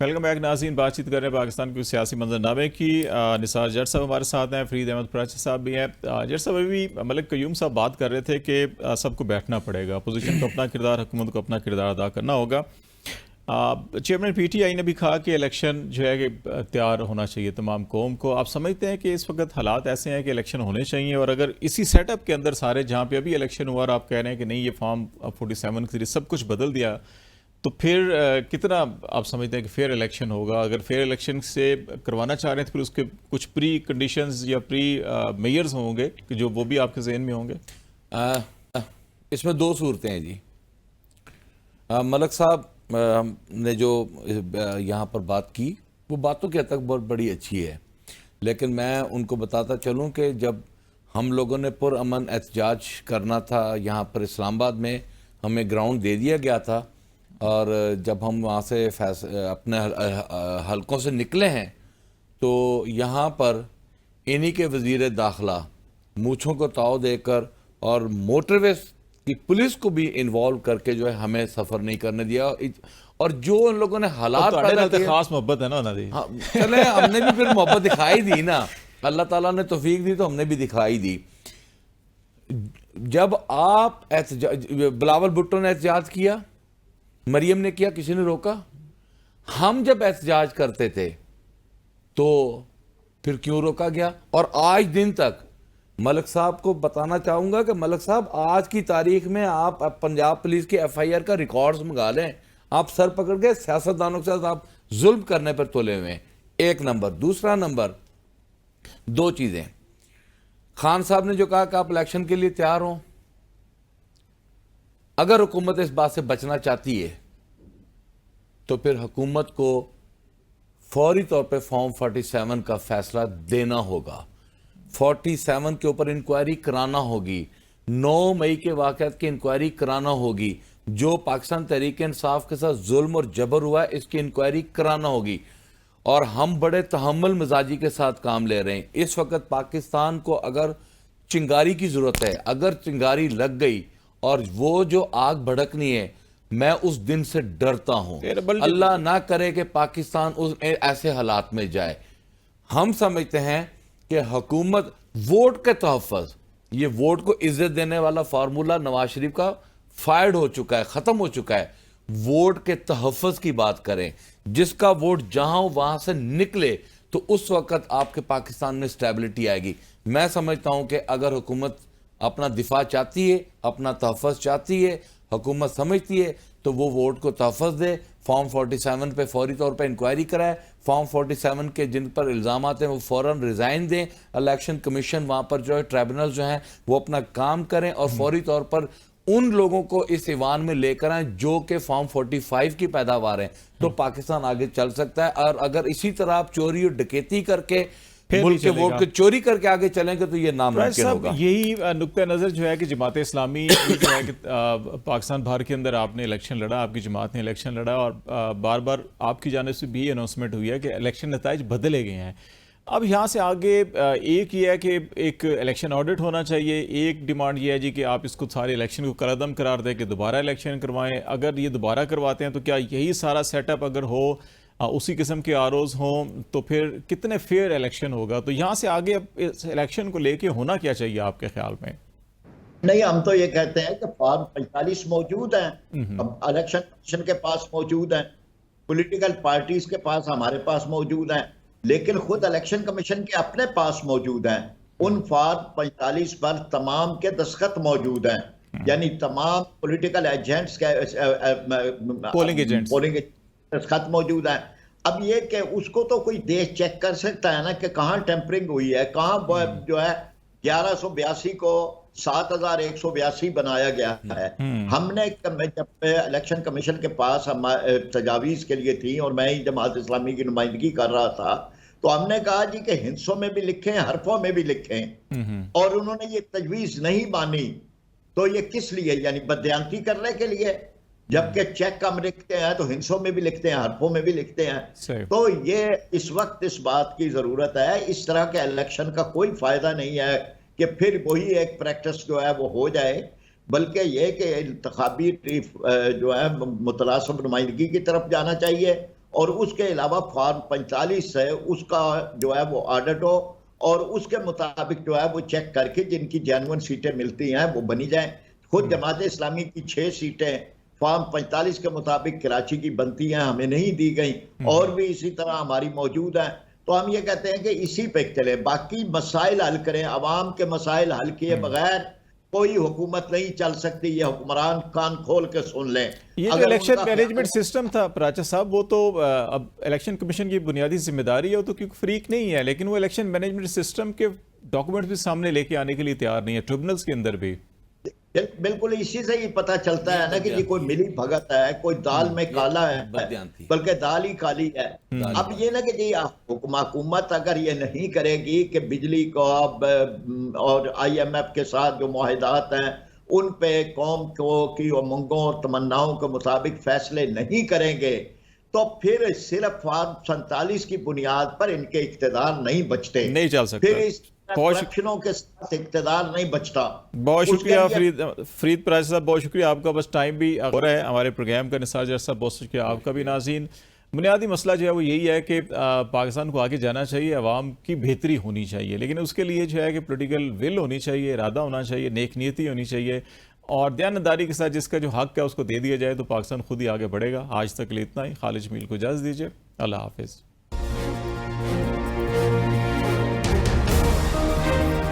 Welcome back नाज़रीन। बातचीत कर रहे हैं पाकिस्तान के सियासी मंजरनामे की। निसार जट साहब हमारे साथ हैं, फरीद अहमद फराची साहब भी हैं। जट साहब अभी मलिक क़य्यूम साहब बात कर रहे थे कि सबको बैठना पड़ेगा, अपोजिशन को अपना किरदार, हुकूमत को अपना किरदार अदा करना होगा। चेयरमैन PTI ने भी कहा कि इलेक्शन जो है कि तैयार होना चाहिए तमाम कौम को। आप समझते हैं कि इस वक्त हालात ऐसे हैं कि इलेक्शन होने चाहिए, और अगर इसी सेटअप के अंदर सारे जहाँ पे अभी इलेक्शन हुआ और आप कह रहे हैं कि नहीं ये फॉर्म 47 के जरिए सब कुछ बदल दिया, तो फिर कितना आप समझते हैं कि फेयर इलेक्शन होगा? अगर फेयर इलेक्शन से करवाना चाह रहे हैं तो फिर उसके कुछ प्री कंडीशंस या प्री मेयर्स होंगे कि जो वो भी आपके जहन में होंगे? इसमें दो सूरतें हैं जी। मलिक साहब ने जो यहाँ पर बात की वो बातों की हद तक बहुत बड़ी अच्छी है, लेकिन मैं उनको बताता चलूँ कि जब हम लोगों ने पुरअमन एहतजाज करना था यहाँ पर इस्लामाबाद में, हमें ग्राउंड दे दिया गया था, और जब हम वहाँ से अपने हलकों से निकले हैं तो यहाँ पर इन्हीं के वज़ीर दाखिला मूँछों को ताव देकर और मोटरवे की पुलिस को भी इन्वॉल्व करके जो है हमें सफ़र नहीं करने दिया। और जो उन लोगों ने हालात पैदा किए, खास मोहब्बत है ना उन्होंने। हाँ चले, हमने भी फिर मोहब्बत दिखाई दी ना, अल्लाह ताला ने तौफीक दी तो हमने भी दिखाई दी। जब आप बिलावल भुट्टो ने एहतजाज किया, मरियम ने किया, किसी ने रोका? हम जब एहतजाज करते थे तो फिर क्यों रोका गया? और आज दिन तक मलिक साहब को बताना चाहूंगा कि मलिक साहब आज की तारीख में आप पंजाब पुलिस की FIR का रिकॉर्ड्स मंगा लें, आप सर पकड़ के सियासतदानों के साथ आप जुल्म करने पर तुले हुए हैं। एक नंबर। दूसरा नंबर, दो चीजें। खान साहब ने जो कहा कि आप इलेक्शन के लिए तैयार हों, अगर हुकूमत इस बात से बचना चाहती है तो फिर हुकूमत को फौरी तौर पे फॉर्म 47 का फैसला देना होगा। 47 के ऊपर इंक्वायरी कराना होगी, 9 मई के वाक़यात की इंक्वायरी कराना होगी, जो पाकिस्तान तहरीक इंसाफ के साथ जुल्म और जबर हुआ है इसकी इंक्वायरी कराना होगी। और हम बड़े तहम्मुल मिजाजी के साथ काम ले रहे हैं। इस वक्त पाकिस्तान को अगर चिंगारी की ज़रूरत है, अगर चिंगारी लग गई और वो जो आग भड़कनी है, मैं उस दिन से डरता हूं। अल्लाह ना करे कि पाकिस्तान उस ऐसे हालात में जाए। हम समझते हैं कि हुकूमत वोट के तहफ़्फ़ुज़, ये वोट को इज्जत देने वाला फार्मूला नवाज शरीफ का फायर्ड हो चुका है, ख़त्म हो चुका है। वोट के तहफ़्फ़ुज़ की बात करें, जिसका वोट जहां हो वहां से निकले तो उस वक्त आपके पाकिस्तान में स्टेबिलिटी आएगी। मैं समझता हूं कि अगर हुकूमत अपना दिफा चाहती है, अपना तहफ़्फ़ुज़ चाहती है, हुकूमत समझती है, तो वो वोट को तहफ़्फ़ुज़ दे, फॉर्म 47 पे फौरी तौर पे इंक्वायरी कराए, फॉर्म 47 के जिन पर इल्ज़ाम आते हैं वो फ़ौरन रिज़ाइन दें, इलेक्शन कमीशन वहाँ पर जो है ट्राइब्यूनल जो हैं वो अपना काम करें, और फौरी तौर पर उन लोगों को इस ईवान में लेकर आए जो कि फॉर्म 45 की पैदावार हैं, तो पाकिस्तान आगे चल सकता है। और अगर इसी तरह आप चोरी और डकैती करके मुल्क के वोट को चोरी करके आगे चलेंगे तो ये नामुमकिन होगा। यही नुक्ता नज़र जो है कि जमात इस्लामी जो है कि पाकिस्तान भर के अंदर आपने इलेक्शन लड़ा, आपकी जमात ने इलेक्शन लड़ा, और बार बार आपकी जानिब से भी अनाउंसमेंट हुई है कि इलेक्शन नताइज बदले गए हैं। अब यहाँ से आगे एक ये है कि एक इलेक्शन ऑडिट होना चाहिए, एक डिमांड ये है जी कि आप इसको सारे इलेक्शन को कलअदम करार दें कि दोबारा इलेक्शन करवाएं। अगर ये दोबारा करवाते हैं तो क्या यही सारा सेटअप अगर हो, उसी किस्म के ROs हों, तो फिर कितने फेयर इलेक्शन होगा? तो यहाँ से आगे इस इलेक्शन को लेके होना क्या चाहिए आपके ख्याल में? नहीं, हम तो ये कहते हैं कि फॉर्म 45 मौजूद हैं, अब इलेक्शन कमीशन के पास मौजूद हैं, पॉलिटिकल पार्टीज के पास, हमारे पास मौजूद हैं, लेकिन खुद इलेक्शन कमीशन के अपने पास मौजूद हैं। उन फॉर्म 45 पर तमाम के दस्तखत मौजूद हैं, यानी तमाम पॉलिटिकल एजेंट्स के पोलिंग दस्तखत मौजूद है। अब ये कि उसको तो कोई देश चेक कर सकता है ना कि कहाँ टेम्परिंग हुई है, कहाँ जो है 1182 को 7182 बनाया गया है। हमने जब इलेक्शन कमीशन के पास हम तजावीज़ के लिए थी और मैं ही जमात इस्लामी की नुमाइंदगी कर रहा था, तो हमने कहा जी कि हिंसों में भी लिखें, हरफों में भी लिखें, और उन्होंने ये तजवीज़ नहीं मानी। तो ये किस लिए? यानी बदयांती करने के लिए। जबकि चेक हम लिखते हैं तो हिंसों में भी लिखते हैं, हरफों में भी लिखते हैं। तो ये इस वक्त इस बात की जरूरत है, इस तरह के इलेक्शन का कोई फायदा नहीं है कि फिर वही एक प्रैक्टिस जो है वो हो जाए, बल्कि ये कि इंतखाबी जो है मुतनासिब नुमाइंदगी की तरफ जाना चाहिए और उसके अलावा फॉर्म 45 है उसका जो है वो ऑडिट हो और उसके मुताबिक जो है वो चेक करके जिनकी जेन्युइन सीटें मिलती हैं वो बनी जाएं। खुद जमात इस्लामी की 6 सीटें फॉर्म 45 के मुताबिक कराची की बनती हैं, हमें नहीं दी गई, और भी इसी तरह हमारी मौजूद हैं। तो हम ये कहते हैं कि इसी पे चले, बाकी मसाइल हल करें। अवाम के मसाइल हल किए बगैर कोई हुकूमत नहीं चल सकती। ये हुक्मरान कान खोल के सुन लें। ये जो इलेक्शन मैनेजमेंट सिस्टम था प्राचा साहब, वो तो अब इलेक्शन कमीशन की बुनियादी जिम्मेदारी है, वो तो क्योंकि फ्रीक नहीं है, लेकिन वो इलेक्शन मैनेजमेंट सिस्टम के डॉक्यूमेंट्स भी सामने लेके आने के लिए तैयार नहीं है, ट्रिब्यूनल्स के अंदर भी। बिल्कुल इसी से ही पता चलता है ना कि ये कोई मिली भगत है, कोई दाल में काला है, बल्कि दाल ही काली है। अब ये ना कि जी हुकूमत अगर ये नहीं करेगी कि बिजली को और IMF के साथ जो मुआहदात हैं उन पे कौम को की उमंगों और तमन्नाओं के मुताबिक फैसले नहीं करेंगे, तो फिर सिर्फ फॉर्म 47 की बुनियाद पर इनके इख्तिदार नहीं बचते, नहीं चल सकते, फिर इस करप्शनों के साथ इख्तिदार नहीं बचता। बहुत शुक्रिया फरीद प्राचा साहब, बहुत शुक्रिया आपका। बस टाइम भी हो रहा है हमारे प्रोग्राम का। निसार जट साहब बहुत शुक्रिया आपका भी। नाज़रीन, बुनियादी मसला जो है वो यही है कि पाकिस्तान को आगे जाना चाहिए, अवाम की बेहतरी होनी चाहिए, लेकिन उसके लिए जो है कि पॉलिटिकल विल होनी चाहिए, इरादा होना चाहिए, नेक नीयती होनी चाहिए, और दयानतदारी के साथ जिसका जो हक है उसको दे दिया जाए तो पाकिस्तान खुद ही आगे बढ़ेगा। आज तक के लिए इतना ही। खालिद जमील को इजाज़त दीजिए। अल्लाह हाफिज़।